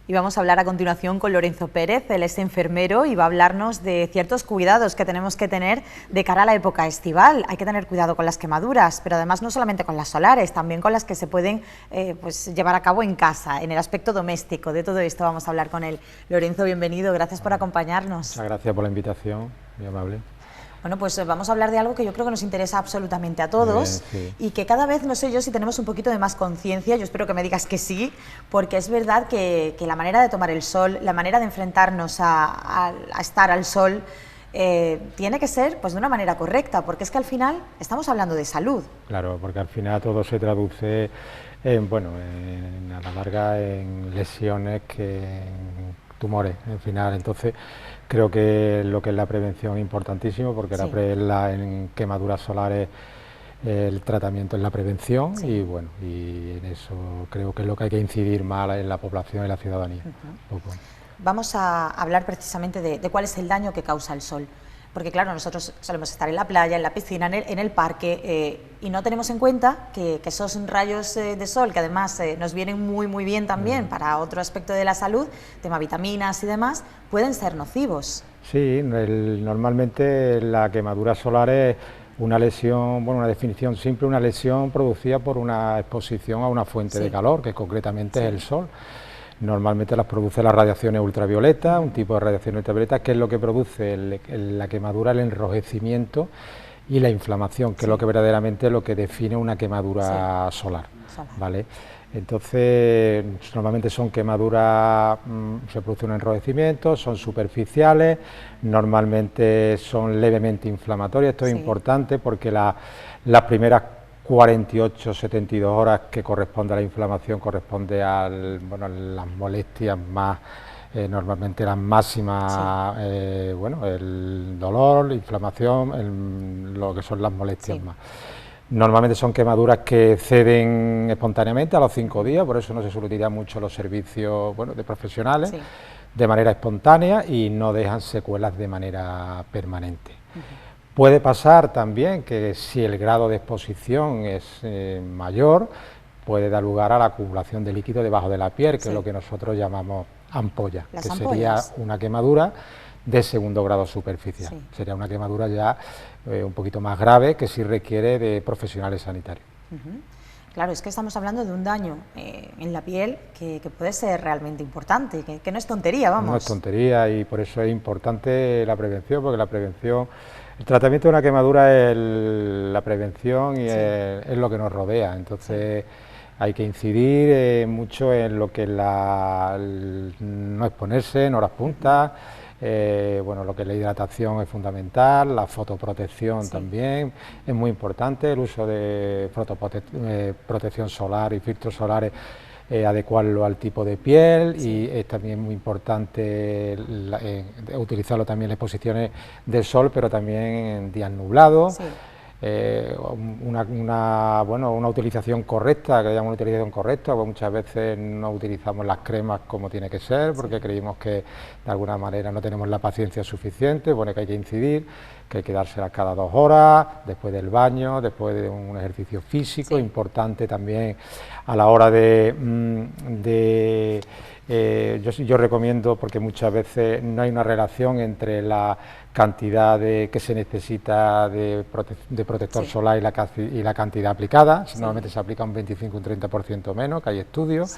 Y vamos a hablar a continuación con Lorenzo Pérez, él es enfermero y va a hablarnos de ciertos cuidados que tenemos que tener de cara a la época estival. Hay que tener cuidado con las quemaduras, pero además no solamente con las solares, también con las que se pueden pues llevar a cabo en casa, en el aspecto doméstico. De todo esto vamos a hablar con él. Lorenzo, bienvenido, gracias por acompañarnos. Muchas gracias por la invitación, muy amable. Bueno, pues vamos a hablar de algo que yo creo que nos interesa absolutamente a todos y que cada vez, no sé yo, si tenemos un poquito de más conciencia, yo espero que me digas que sí, porque es verdad que la manera de tomar el sol, la manera de enfrentarnos a estar al sol, tiene que ser pues de una manera correcta, porque es que al final estamos hablando de salud. Claro, porque al final todo se traduce en, bueno, a la larga en lesiones, en tumores, al final. Entonces creo que lo que es la prevención es importantísimo, porque en quemaduras solares el tratamiento es la prevención y bueno, y en eso creo que es lo que hay que incidir más en la población y la ciudadanía. Vamos a hablar precisamente de cuál es el daño que causa el sol. Porque claro, nosotros solemos estar en la playa, en la piscina, en el parque y no tenemos en cuenta que esos rayos de sol, que además nos vienen muy bien también para otro aspecto de la salud, tema vitaminas y demás, pueden ser nocivos. Sí, normalmente la quemadura solar es una lesión, bueno, una definición simple, una lesión producida por una exposición a una fuente de calor, que concretamente es el sol. Normalmente las produce las radiaciones ultravioletas, un tipo de radiación ultravioleta, que es lo que produce la quemadura, el enrojecimiento y la inflamación, que es lo que verdaderamente lo que define una quemadura solar, ¿vale? Entonces, normalmente son quemaduras, se produce un enrojecimiento, son superficiales, normalmente son levemente inflamatorias. Esto es importante porque las primeras 48-72 horas que corresponde a la inflamación corresponde a las molestias más, normalmente las máximas, el dolor, la inflamación, lo que son las molestias más. Normalmente son quemaduras que ceden espontáneamente a los 5 días, por eso no se suele utilizar mucho los servicios de profesionales, de manera espontánea y no dejan secuelas de manera permanente. Puede pasar también que si el grado de exposición es mayor, puede dar lugar a la acumulación de líquido debajo de la piel, que es lo que nosotros llamamos ampolla, que sería una quemadura de segundo grado superficial. Sería una quemadura ya un poquito más grave, que sí requiere de profesionales sanitarios. Claro, es que estamos hablando de un daño en la piel que puede ser realmente importante, que no es tontería, vamos. No es tontería y por eso es importante la prevención, porque la prevención, el tratamiento de una quemadura es la prevención y es lo que nos rodea, entonces hay que incidir mucho en lo que es no exponerse en horas puntas. Lo que es la hidratación es fundamental, la fotoprotección también es muy importante, el uso de protección solar y filtros solares, adecuarlo al tipo de piel y es también muy importante utilizarlo también en exposiciones del sol, pero también en días nublados. Una utilización correcta, que llamo una utilización correcta, pues muchas veces no utilizamos las cremas como tiene que ser, porque creemos que de alguna manera no tenemos la paciencia suficiente, que hay que incidir, que hay que dárselas cada 2 horas, después del baño, después de un ejercicio físico, importante también a la hora yo recomiendo, porque muchas veces no hay una relación entre la cantidad que se necesita de protector solar y la cantidad aplicada. Normalmente se aplica un 25 o un 30% menos, que hay estudios.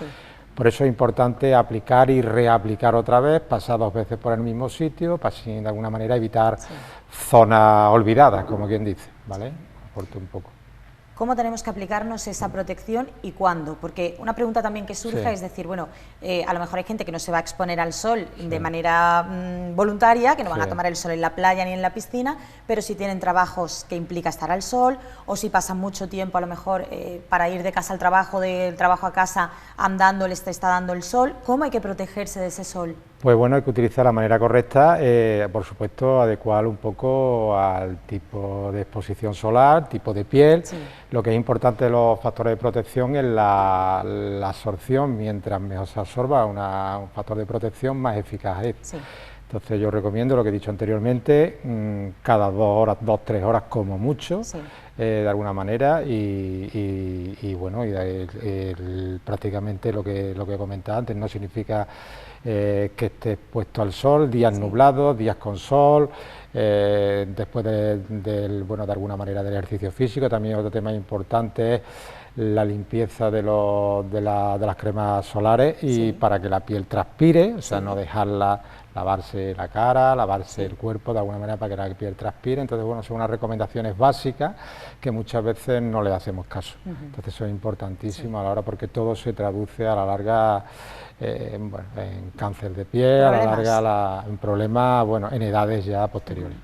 Por eso es importante aplicar y reaplicar otra vez, pasar 2 veces por el mismo sitio, para así de alguna manera evitar zonas olvidadas, como quien dice, ¿vale? Aporto un poco. ¿Cómo tenemos que aplicarnos esa protección y cuándo? Porque una pregunta también que surge es decir, bueno, a lo mejor hay gente que no se va a exponer al sol de manera voluntaria, que no van a tomar el sol en la playa ni en la piscina, pero si tienen trabajos que implica estar al sol, o si pasan mucho tiempo a lo mejor para ir de casa al trabajo, del trabajo a casa, andando, les está dando el sol. ¿Cómo hay que protegerse de ese sol? Pues bueno, hay que utilizar la manera correcta, por supuesto, adecuar un poco al tipo de exposición solar, tipo de piel. Lo que es importante de los factores de protección es la absorción. Mientras mejor se absorba un factor de protección, más eficaz es. Entonces yo recomiendo lo que he dicho anteriormente, cada 2 horas, 2-3 horas como mucho, de alguna manera, bueno, prácticamente lo que comentaba antes, no significa que esté expuesto al sol, días nublados, días con sol, después bueno, de alguna manera del ejercicio físico. También otro tema importante es la limpieza de las cremas solares y para que la piel transpire, o sea, no dejarla lavarse la cara, lavarse el cuerpo de alguna manera para que la piel transpire. Entonces, bueno, son unas recomendaciones básicas que muchas veces no le hacemos caso. Entonces, eso es importantísimo a la hora, porque todo se traduce a la larga bueno, en cáncer de piel, a la larga en problemas, bueno, en edades ya posteriores.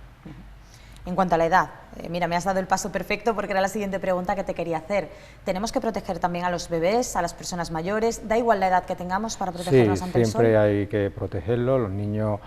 En cuanto a la edad, mira, me has dado el paso perfecto porque era la siguiente pregunta que te quería hacer. ¿Tenemos que proteger también a los bebés, a las personas mayores? ¿Da igual la edad que tengamos para protegernos ante el sol? Sí, siempre hay que protegerlos. Los niños,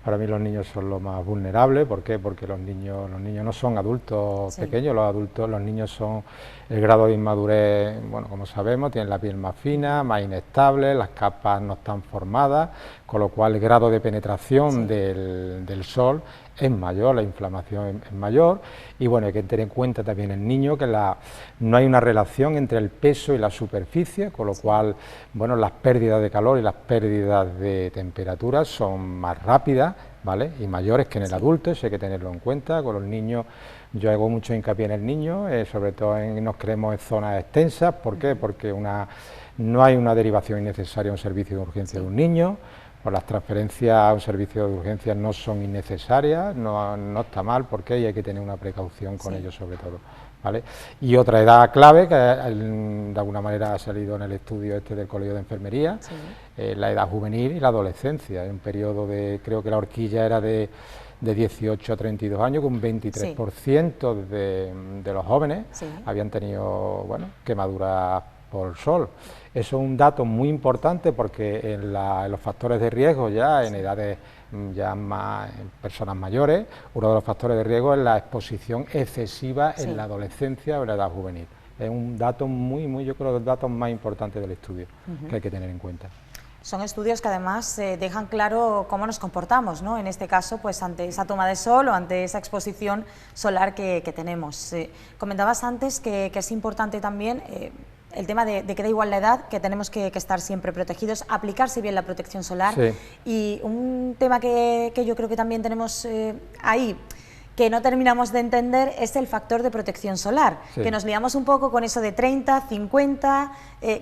para mí los niños son los más vulnerables. ¿Por qué? Porque los niños no son adultos pequeños, los niños son el grado de inmadurez, bueno, como sabemos, tienen la piel más fina, más inestable, las capas no están formadas, con lo cual el grado de penetración del sol es mayor, la inflamación es mayor, y bueno, hay que tener en cuenta también el niño que no hay una relación entre el peso y la superficie, con lo cual, bueno, las pérdidas de calor y las pérdidas de temperatura son más rápidas, ¿vale?, y mayores que en el adulto. Eso hay que tenerlo en cuenta. Con los niños yo hago mucho hincapié en el niño, sobre todo nos creemos en zonas extensas. ¿Por qué? Porque no hay una derivación innecesaria a un servicio de urgencia de un niño. Pues las transferencias a un servicio de urgencias no son innecesarias, no está mal, porque hay que tener una precaución con ellos sobre todo, ¿vale? Y otra edad clave, que de alguna manera ha salido en el estudio del Colegio de Enfermería, la edad juvenil y la adolescencia. En un periodo creo que la horquilla era de 18 a 32 años, con un 23% de los jóvenes habían tenido, bueno, quemaduras por sol. Eso es un dato muy importante porque en los factores de riesgo, ya en edades ya más, en personas mayores, uno de los factores de riesgo es la exposición excesiva en la adolescencia o en la edad juvenil. Es un dato yo creo, de los datos más importantes del estudio que hay que tener en cuenta. Son estudios que además dejan claro cómo nos comportamos, ¿no? En este caso, pues ante esa toma de sol o ante esa exposición solar que tenemos. Comentabas antes que es importante también el tema de que da igual la edad, que tenemos que estar siempre protegidos, aplicarse bien la protección solar. Y un tema que yo creo que también tenemos ahí, que no terminamos de entender, es el factor de protección solar, que nos liamos un poco con eso de 30, 50,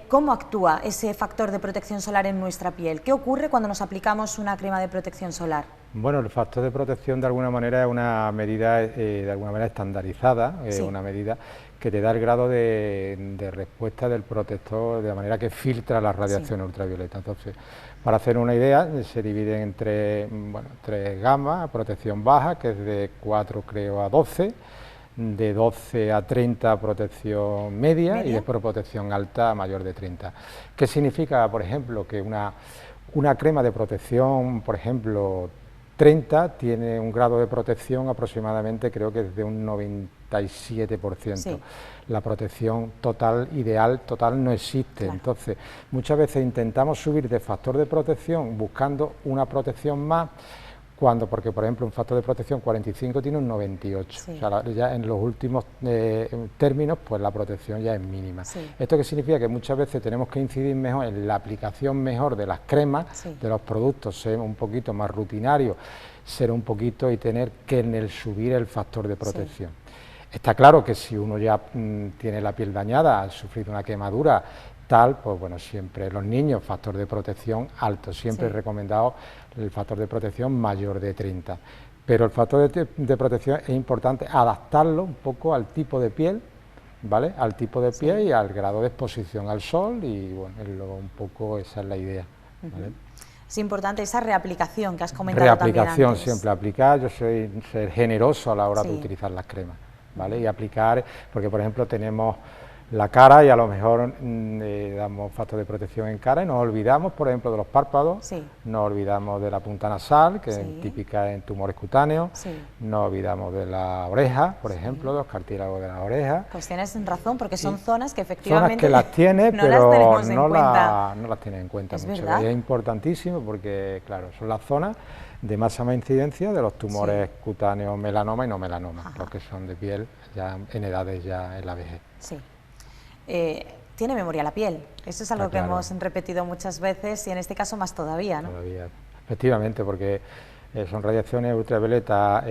¿cómo actúa ese factor de protección solar en nuestra piel? ¿Qué ocurre cuando nos aplicamos una crema de protección solar? Bueno, el factor de protección de alguna manera es una medida de alguna manera estandarizada, una medida que te da el grado de respuesta del protector, de la manera que filtra la radiación ultravioleta. Entonces, para hacer una idea, se divide en tres gamas: protección baja, que es de 4 creo a 12, de 12 a 30 protección media y después protección alta mayor de 30. ¿Qué significa, por ejemplo, que una crema de protección, por ejemplo, 30 tiene un grado de protección aproximadamente, creo que es de un 97%. La protección total, ideal, total, no existe. Entonces, muchas veces intentamos subir de factor de protección buscando una protección más, porque por ejemplo un factor de protección 45 tiene un 98, o sea, ya en los últimos términos pues la protección ya es mínima. ¿Esto qué significa? Que muchas veces tenemos que incidir mejor en la aplicación mejor de las cremas, de los productos, ser un poquito más rutinario, ser un poquito y tener que en el subir el factor de protección. Está claro que si uno ya tiene la piel dañada, ha sufrido una quemadura, pues bueno, siempre los niños, factor de protección alto, siempre recomendado el factor de protección mayor de 30. Pero el factor de protección es importante adaptarlo un poco al tipo de piel, ¿vale? Al tipo de piel y al grado de exposición al sol, y bueno, un poco esa es la idea, ¿vale? Es importante esa reaplicación que has comentado también antes. Reaplicación, siempre aplicar. Yo soy ser generoso a la hora de utilizar las cremas, ¿vale? Y aplicar, porque por ejemplo tenemos la cara y a lo mejor damos factor de protección en cara y nos olvidamos, por ejemplo, de los párpados, nos olvidamos de la punta nasal, que es típica en tumores cutáneos, nos olvidamos de la oreja, por ejemplo, de los cartílagos de la oreja. Pues tienes razón, porque son zonas que efectivamente zonas que las tiene, no pero las no las tienen en cuenta es mucho. verdad. Y es importantísimo porque, claro, son las zonas de máxima incidencia de los tumores cutáneos, melanoma y no melanoma, los que son de piel, ya en edades ya en la vejez. Sí. Tiene memoria la piel, eso es algo que hemos repetido muchas veces y en este caso más todavía, ¿no? Todavía, efectivamente, porque son radiaciones ultravioleta,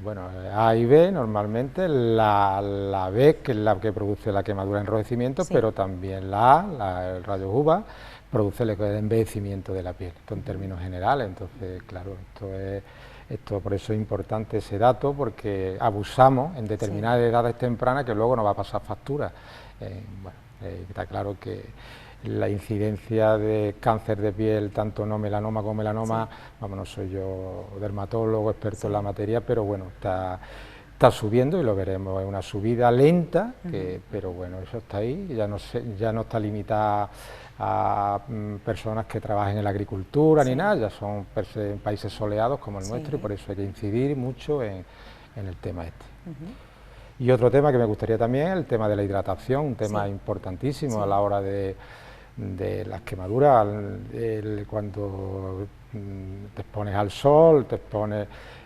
bueno, A y B normalmente, la B que es la que produce la quemadura enrojecimiento, pero también la A, el rayo UVA, produce el envejecimiento de la piel, esto en términos generales. Entonces, claro, esto por eso es importante ese dato, porque abusamos en determinadas edades tempranas que luego nos va a pasar factura. Está claro que la incidencia de cáncer de piel, tanto no melanoma como melanoma, vamos, no soy yo dermatólogo, experto en la materia, pero bueno, está subiendo y lo veremos, es una subida lenta, pero bueno, eso está ahí, ya no está limitada a personas que trabajen en la agricultura ni nada, ya son países soleados como el nuestro, y por eso hay que incidir mucho en el tema este. Y otro tema que me gustaría también es el tema de la hidratación, un tema importantísimo a la hora de las quemaduras, cuando te expones al sol,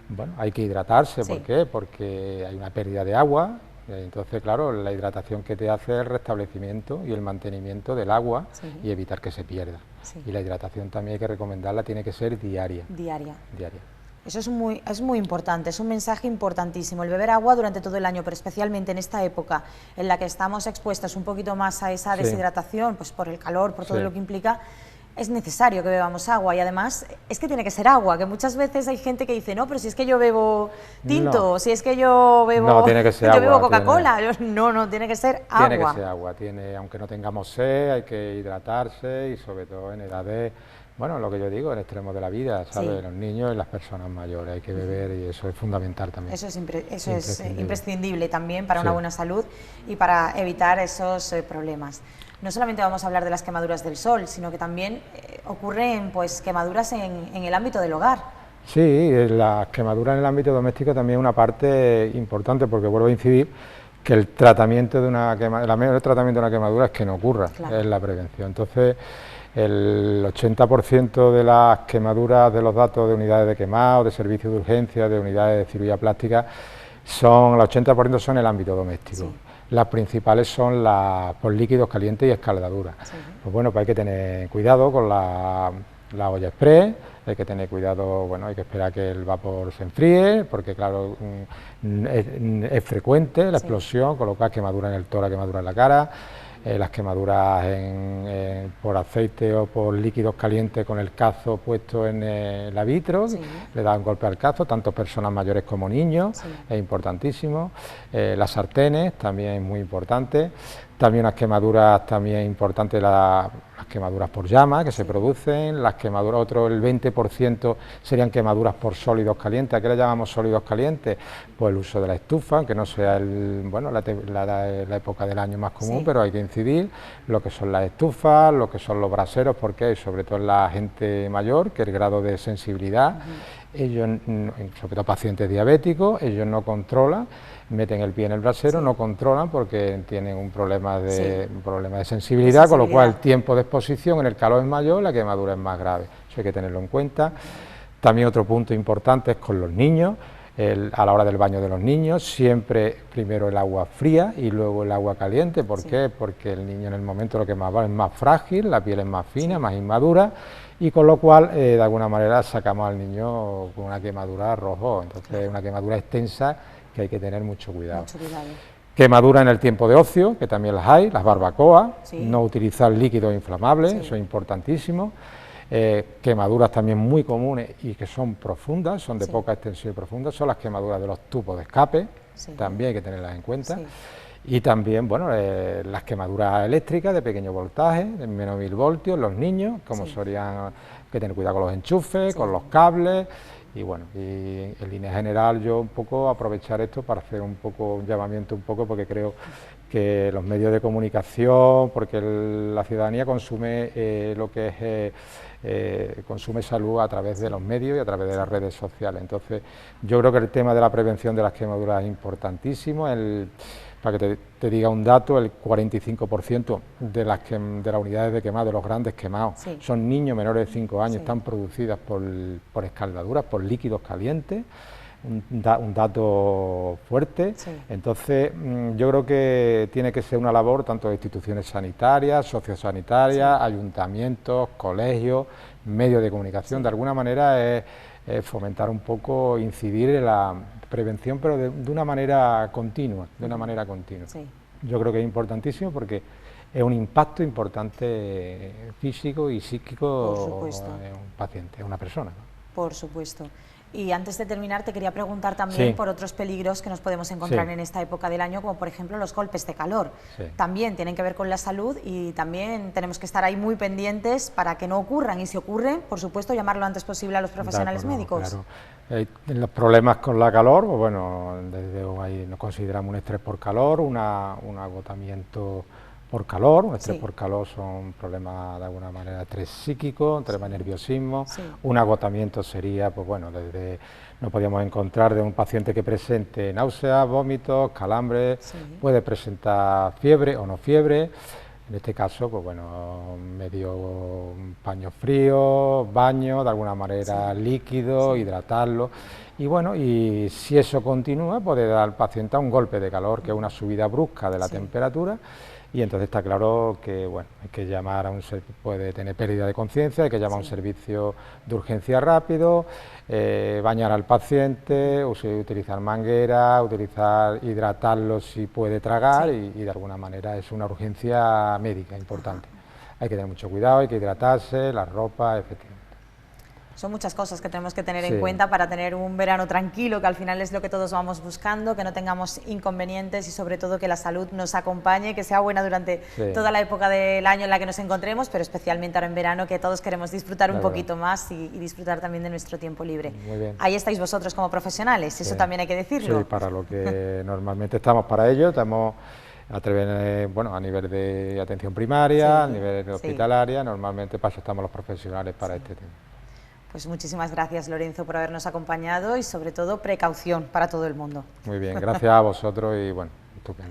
bueno, hay que hidratarse. ¿Por qué? Porque hay una pérdida de agua, entonces claro, la hidratación que te hace es el restablecimiento y el mantenimiento del agua y evitar que se pierda. Y la hidratación también hay que recomendarla, tiene que ser diaria. Diaria. Eso es muy importante, es un mensaje importantísimo, el beber agua durante todo el año, pero especialmente en esta época en la que estamos expuestos un poquito más a esa deshidratación, pues por el calor, por todo lo que implica, es necesario que bebamos agua. Y además es que tiene que ser agua, que muchas veces hay gente que dice, no, pero si es que yo bebo tinto, si es que yo bebo, tiene que ser agua, bebo Coca-Cola, no, tiene que ser agua. Tiene que ser agua, aunque no tengamos sed, hay que hidratarse y sobre todo en edades, bueno, lo que yo digo, en extremos de la vida, ¿sabes? Los niños y las personas mayores, hay que beber y eso es fundamental también. Eso es imprescindible también para una buena salud y para evitar esos problemas. No solamente vamos a hablar de las quemaduras del sol, sino que también ocurren pues quemaduras en el ámbito del hogar. Sí, las quemaduras en el ámbito doméstico también es una parte importante, porque vuelvo a incidir que el tratamiento de una quemadura, el mejor tratamiento de una quemadura es que no ocurra, es la prevención. Entonces, el 80% de las quemaduras de los datos de unidades de quemado, de servicios de urgencia, de unidades de cirugía plástica, el 80% son en el ámbito doméstico. Las principales son por líquidos calientes y escaldaduras. Pues bueno, pues hay que tener cuidado con la olla express, hay que tener cuidado, bueno, hay que esperar que el vapor se enfríe, porque claro, es frecuente la explosión, colocar quemaduras en el tórax, quemaduras en la cara, las quemaduras por aceite o por líquidos calientes con el cazo puesto en la vitro, le dan golpe al cazo, tanto personas mayores como niños, es importantísimo. Las sartenes también es muy importante. También las quemaduras, también importantes las quemaduras por llama que se producen, las quemaduras, el 20% serían quemaduras por sólidos calientes. ¿A qué le llamamos sólidos calientes? Pues el uso de la estufa, aunque no sea la época del año más común, pero hay que incidir, lo que son las estufas, lo que son los braseros, porque sobre todo en la gente mayor, que el grado de sensibilidad, ellos, sobre todo pacientes diabéticos, ellos no controlan, meten el pie en el brasero, no controlan porque tienen un problema de sensibilidad, con lo cual el tiempo de exposición en el calor es mayor, la quemadura es más grave. Eso hay que tenerlo en cuenta. También otro punto importante es con los niños, a la hora del baño de los niños, siempre primero el agua fría y luego el agua caliente. ¿Por qué? Porque el niño en el momento lo que más va es más frágil, la piel es más fina, más inmadura, y con lo cual de alguna manera sacamos al niño con una quemadura rojo. Entonces una quemadura extensa que hay que tener mucho cuidado. Quemadura en el tiempo de ocio, que también las hay, las barbacoas, no utilizar líquidos inflamables, eso es importantísimo. Quemaduras también muy comunes y que son profundas, son de poca extensión y profundas, son las quemaduras de los tubos de escape, también hay que tenerlas en cuenta. Y también, bueno, las quemaduras eléctricas de pequeño voltaje, de menos 1000 voltios, los niños, como solían, que tener cuidado con los enchufes, con los cables. Y bueno, y en línea general yo un poco aprovechar esto para hacer un poco un llamamiento porque creo que los medios de comunicación, porque la ciudadanía consume lo que es consume salud a través de los medios y a través de las redes sociales. Entonces yo creo que el tema de la prevención de las quemaduras es importantísimo. Para que te diga un dato, el 45% de las unidades de quemado, de los grandes quemados, son niños menores de 5 años, están producidas por escaldaduras, por líquidos calientes. un dato fuerte. Sí. Entonces, yo creo que tiene que ser una labor tanto de instituciones sanitarias, sociosanitarias, Sí. ayuntamientos, colegios, medios de comunicación. Sí. De alguna manera es fomentar un poco, incidir en la prevención, pero de una manera continua, Sí. Yo creo que es importantísimo porque es un impacto importante físico y psíquico Por supuesto. en un paciente, en una persona, ¿no? Por supuesto. Y antes de terminar, te quería preguntar también Sí. por otros peligros que nos podemos encontrar Sí. en esta época del año, como por ejemplo los golpes de calor. Sí. También tienen que ver con la salud y también tenemos que estar ahí muy pendientes para que no ocurran. Y si ocurren, por supuesto, llamar lo antes posible a los profesionales De acuerdo, médicos. claro. Los problemas con la calor, pues bueno, desde ahí nos consideramos un estrés por calor, un agotamiento por calor. Un estrés Sí. por calor son problemas de alguna manera estrés psíquico, un tema de nerviosismo. Sí. Un agotamiento sería, pues bueno, nos podríamos encontrar de un paciente que presente náuseas, vómitos, calambres, Sí. puede presentar fiebre o no fiebre. En este caso, pues bueno, medio paño frío, baño, de alguna manera Sí. líquido, Sí. hidratarlo. Y bueno, y si eso continúa, puede dar al paciente un golpe de calor, que es una subida brusca de la Sí. temperatura, y entonces está claro que bueno, hay que llamar a puede tener pérdida de conciencia, hay que llamar a un Sí. servicio de urgencia rápido, bañar al paciente, utilizar manguera, hidratarlo si puede tragar, Sí. y de alguna manera es una urgencia médica importante. Hay que tener mucho cuidado, hay que hidratarse, la ropa, efectivamente. Son muchas cosas que tenemos que tener en Sí. cuenta para tener un verano tranquilo, que al final es lo que todos vamos buscando, que no tengamos inconvenientes y sobre todo que la salud nos acompañe, que sea buena durante Sí. toda la época del año en la que nos encontremos, pero especialmente ahora en verano, que todos queremos disfrutar un De acuerdo. poquito más y disfrutar también de nuestro tiempo libre. Muy bien. Ahí estáis vosotros como profesionales, eso Sí. también hay que decirlo. Sí, para lo que normalmente estamos para ello, estamos a nivel de atención primaria, a Sí, nivel de sí. hospitalaria, normalmente para eso estamos los profesionales para este tema. Pues muchísimas gracias, Lorenzo, por habernos acompañado y sobre todo precaución para todo el mundo. Muy bien, gracias a vosotros y bueno, estupendo.